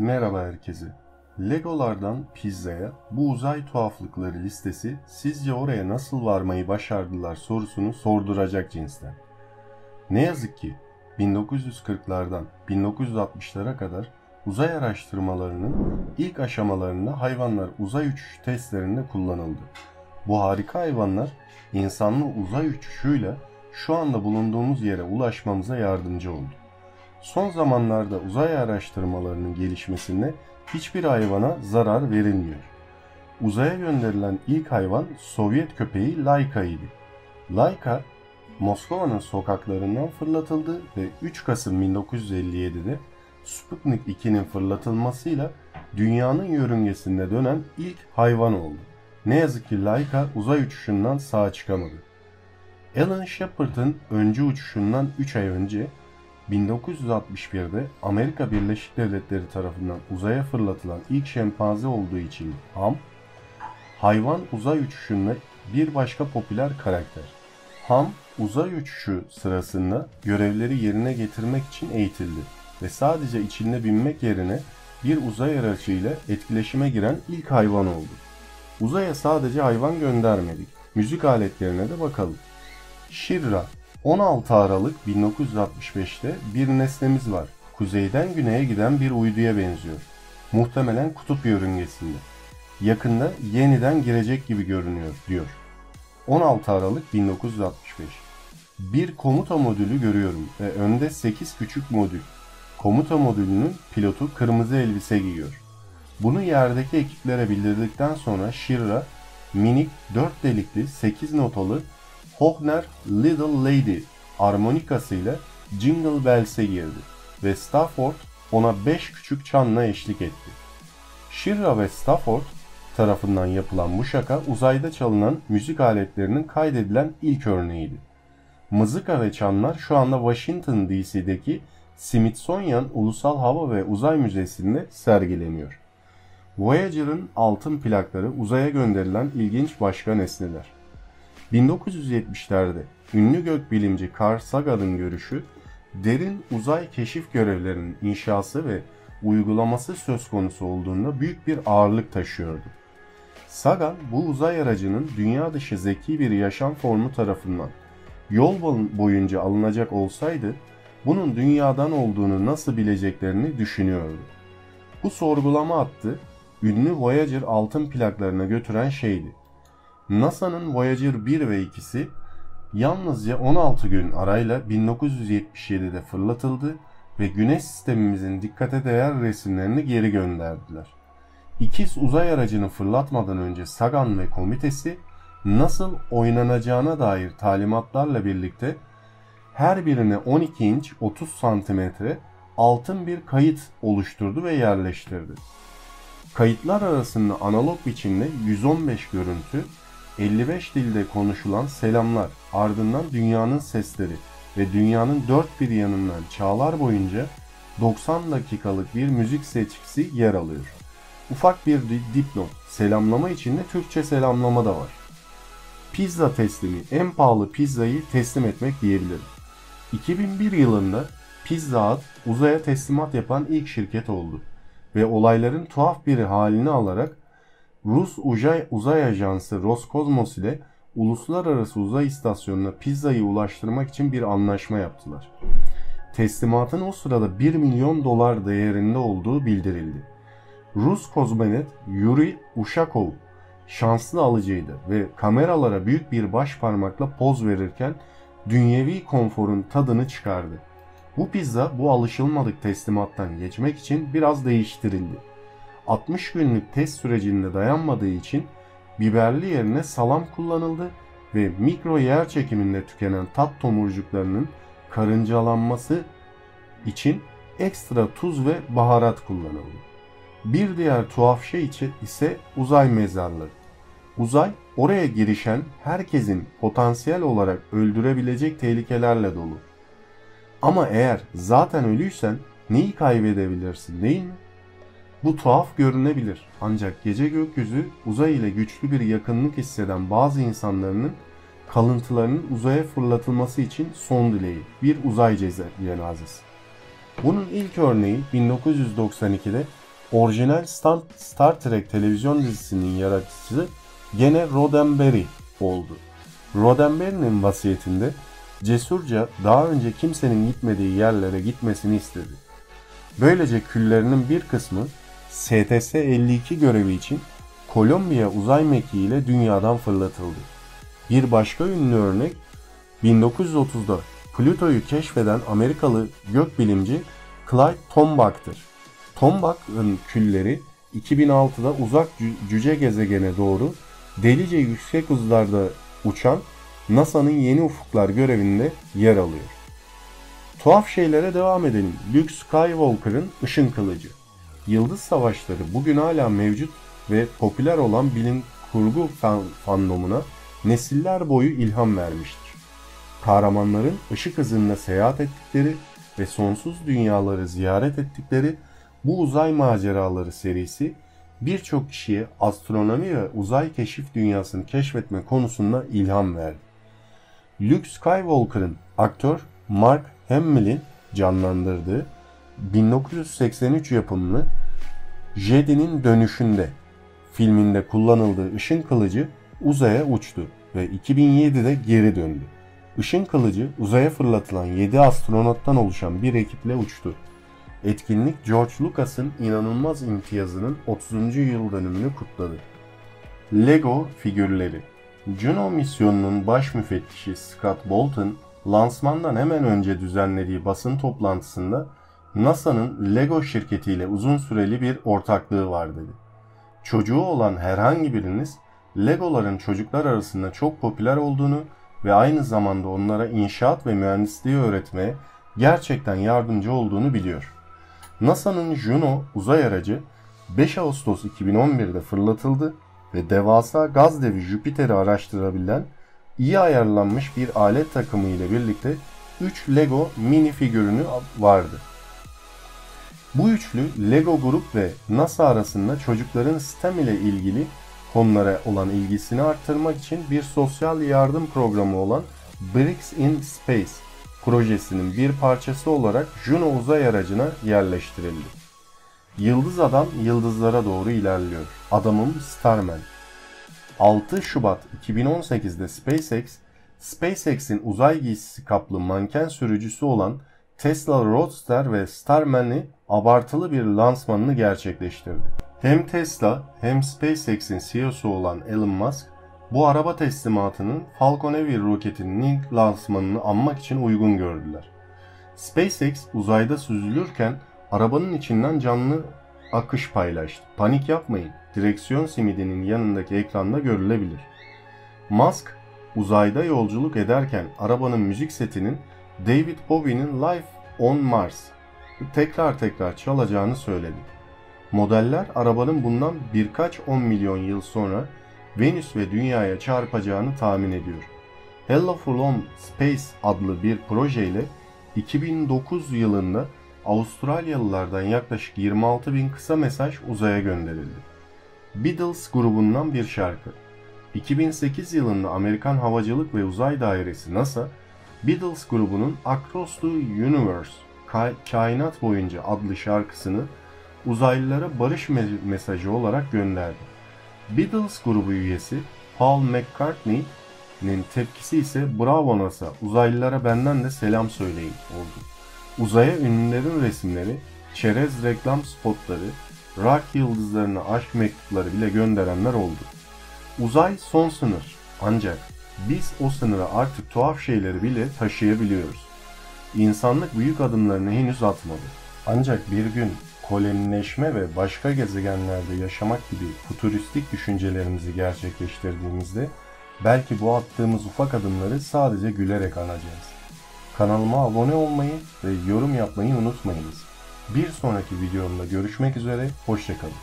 Merhaba herkese. Legolardan pizzaya bu uzay tuhaflıkları listesi sizce oraya nasıl varmayı başardılar sorusunu sorduracak cinsten. Ne yazık ki 1940'lardan 1960'lara kadar uzay araştırmalarının ilk aşamalarında hayvanlar uzay uçuşu testlerinde kullanıldı. Bu harika hayvanlar insanlı uzay uçuşuyla şu anda bulunduğumuz yere ulaşmamıza yardımcı oldu. Son zamanlarda uzay araştırmalarının gelişmesinde hiçbir hayvana zarar verilmiyor. Uzaya gönderilen ilk hayvan Sovyet köpeği Laika idi. Laika, Moskova'nın sokaklarından fırlatıldı ve 3 Kasım 1957'de Sputnik 2'nin fırlatılmasıyla dünyanın yörüngesinde dönen ilk hayvan oldu. Ne yazık ki Laika uzay uçuşundan sağ çıkamadı. Alan Shepard'ın öncü uçuşundan 3 ay önce 1961'de Amerika Birleşik Devletleri tarafından uzaya fırlatılan ilk şempanze olduğu için Ham, hayvan uzay uçuşunda bir başka popüler karakter. Ham, uzay uçuşu sırasında görevleri yerine getirmek için eğitildi ve sadece içinde binmek yerine bir uzay aracıyla etkileşime giren ilk hayvan oldu. Uzaya sadece hayvan göndermedik, müzik aletlerine de bakalım. Shira, 16 Aralık 1965'te bir nesnemiz var. Kuzeyden güneye giden bir uyduya benziyor. Muhtemelen kutup yörüngesinde. Yakında yeniden girecek gibi görünüyor, diyor. 16 Aralık 1965. Bir komuta modülü görüyorum ve önde 8 küçük modül. Komuta modülünün pilotu kırmızı elbise giyiyor. Bunu yerdeki ekiplere bildirdikten sonra Shira, minik 4 delikli 8 notalı Hohner Little Lady armonikasıyla Jingle Bells'e girdi ve Stafford ona 5 küçük çanla eşlik etti. Shira ve Stafford tarafından yapılan bu şaka uzayda çalınan müzik aletlerinin kaydedilen ilk örneğiydi. Mızıka ve çanlar şu anda Washington DC'deki Smithsonian Ulusal Hava ve Uzay Müzesi'nde sergileniyor. Voyager'ın altın plakları uzaya gönderilen ilginç başka nesneler. 1970'lerde ünlü gökbilimci Carl Sagan'ın görüşü, derin uzay keşif görevlerinin inşası ve uygulaması söz konusu olduğunda büyük bir ağırlık taşıyordu. Sagan, bu uzay aracının dünya dışı zeki bir yaşam formu tarafından yol boyunca alınacak olsaydı, bunun dünyadan olduğunu nasıl bileceklerini düşünüyordu. Bu sorgulama hattı, ünlü Voyager altın plaklarına götüren şeydi. NASA'nın Voyager 1 ve 2'si yalnızca 16 gün arayla 1977'de fırlatıldı ve Güneş sistemimizin dikkate değer resimlerini geri gönderdiler. İkiz uzay aracını fırlatmadan önce Sagan ve komitesi nasıl oynanacağına dair talimatlarla birlikte her birine 12 inç 30 santimetre altın bir kayıt oluşturdu ve yerleştirdi. Kayıtlar arasında analog biçimde 115 görüntü, 55 dilde konuşulan selamlar, ardından dünyanın sesleri ve dünyanın dört bir yanından çağlar boyunca 90 dakikalık bir müzik seçkisi yer alıyor. Ufak bir dipnot, selamlama içinde Türkçe selamlama da var. Pizza teslimi, en pahalı pizzayı teslim etmek diyebilirim. 2001 yılında Pizza Hut uzaya teslimat yapan ilk şirket oldu ve olayların tuhaf biri halini alarak Rus uzay ajansı Roskosmos ile uluslararası uzay istasyonuna pizzayı ulaştırmak için bir anlaşma yaptılar. Teslimatın o sırada 1 milyon dolar değerinde olduğu bildirildi. Rus kozmonet Yuri Ushakov şanslı alıcıydı ve kameralara büyük bir baş parmakla poz verirken dünyevi konforun tadını çıkardı. Bu pizza bu alışılmadık teslimattan geçmek için biraz değiştirildi. 60 günlük test sürecinde dayanmadığı için biberli yerine salam kullanıldı ve mikro yer çekiminde tükenen tat tomurcuklarının karıncalanması için ekstra tuz ve baharat kullanıldı. Bir diğer tuhaf şey ise uzay mezarları. Uzay, oraya girişen herkesin potansiyel olarak öldürebilecek tehlikelerle dolu. Ama eğer zaten ölüysen neyi kaybedebilirsin, değil mi? Bu tuhaf görünebilir, ancak gece gökyüzü uzay ile güçlü bir yakınlık hisseden bazı insanların kalıntılarının uzaya fırlatılması için son dileği, bir uzay cenazesi. Bunun ilk örneği 1992'de Orijinal Star Trek televizyon dizisinin yaratıcısı gene Roddenberry oldu. Roddenberry'nin vasiyetinde cesurca daha önce kimsenin gitmediği yerlere gitmesini istedi. Böylece küllerinin bir kısmı STS-52 görevi için Kolombiya uzay mekiği ile dünyadan fırlatıldı. Bir başka ünlü örnek 1930'da Plüto'yu keşfeden Amerikalı gökbilimci Clyde Tombaught'tır. Tombaught'ın külleri 2006'da uzak cüce gezegene doğru delice yüksek hızlarda uçan NASA'nın Yeni Ufuklar görevinde yer alıyor. Tuhaf şeylere devam edelim. Luke Skywalker'ın ışın kılıcı. Yıldız Savaşları bugün hala mevcut ve popüler olan bilim kurgu fandomuna nesiller boyu ilham vermiştir. Kahramanların ışık hızında seyahat ettikleri ve sonsuz dünyaları ziyaret ettikleri bu uzay maceraları serisi birçok kişiye astronomi ve uzay keşif dünyasını keşfetme konusunda ilham verdi. Luke Skywalker'ın aktör Mark Hamill'in canlandırdığı 1983 yapımlı Jedi'nin Dönüşünde filminde kullanıldığı ışın kılıcı uzaya uçtu ve 2007'de geri döndü. Işın kılıcı uzaya fırlatılan 7 astronottan oluşan bir ekiple uçtu. Etkinlik George Lucas'ın inanılmaz imtiyazının 30. yıl dönümünü kutladı. Lego figürleri. Juno misyonunun baş müfettişi Scott Bolton, lansmandan hemen önce düzenlediği basın toplantısında NASA'nın Lego şirketiyle uzun süreli bir ortaklığı var dedi. Çocuğu olan herhangi biriniz Legoların çocuklar arasında çok popüler olduğunu ve aynı zamanda onlara inşaat ve mühendisliği öğretmeye gerçekten yardımcı olduğunu biliyor. NASA'nın Juno uzay aracı 5 Ağustos 2011'de fırlatıldı ve devasa gaz devi Jüpiter'i araştırabilen iyi ayarlanmış bir alet takımı ile birlikte 3 Lego mini figürünü vardı. Bu üçlü Lego Grup ve NASA arasında çocukların STEM ile ilgili konulara olan ilgisini arttırmak için bir sosyal yardım programı olan Bricks in Space projesinin bir parçası olarak Juno uzay aracına yerleştirildi. Yıldız Adam yıldızlara doğru ilerliyor. Adamım Starman. 6 Şubat 2018'de SpaceX'in uzay giysisi kaplı manken sürücüsü olan Tesla Roadster ve Starman'i abartılı bir lansmanını gerçekleştirdi. Hem Tesla hem SpaceX'in CEO'su olan Elon Musk bu araba teslimatının Falcon Heavy roketinin ilk lansmanını anmak için uygun gördüler. SpaceX uzayda süzülürken arabanın içinden canlı akış paylaştı. Panik yapmayın, direksiyon simidinin yanındaki ekranda görülebilir. Musk uzayda yolculuk ederken arabanın müzik setinin David Bowie'nin Life on Mars tekrar çalacağını söyledi. Modeller arabanın bundan birkaç 10 milyon yıl sonra Venüs ve Dünya'ya çarpacağını tahmin ediyor. Hello from Space adlı bir projeyle 2009 yılında Avustralyalılardan yaklaşık 26.000 kısa mesaj uzaya gönderildi. Beatles grubundan bir şarkı. 2008 yılında Amerikan Havacılık ve Uzay Dairesi NASA, Beatles grubunun Across the Universe, Kainat Boyunca adlı şarkısını uzaylılara barış mesajı olarak gönderdi. Beatles grubu üyesi Paul McCartney'nin tepkisi ise "Bravo NASA, uzaylılara benden de selam söyleyin" oldu. Uzaya ünlülerin resimleri, çerez reklam spotları, rock yıldızlarına aşk mektupları bile gönderenler oldu. Uzay son sınır, ancak biz o sınıra artık tuhaf şeyleri bile taşıyabiliyoruz. İnsanlık büyük adımlarını henüz atmadı. Ancak bir gün kolonileşme ve başka gezegenlerde yaşamak gibi futuristik düşüncelerimizi gerçekleştirdiğimizde belki bu attığımız ufak adımları sadece gülerek anacağız. Kanalıma abone olmayı ve yorum yapmayı unutmayınız. Bir sonraki videomda görüşmek üzere, hoşça kalın.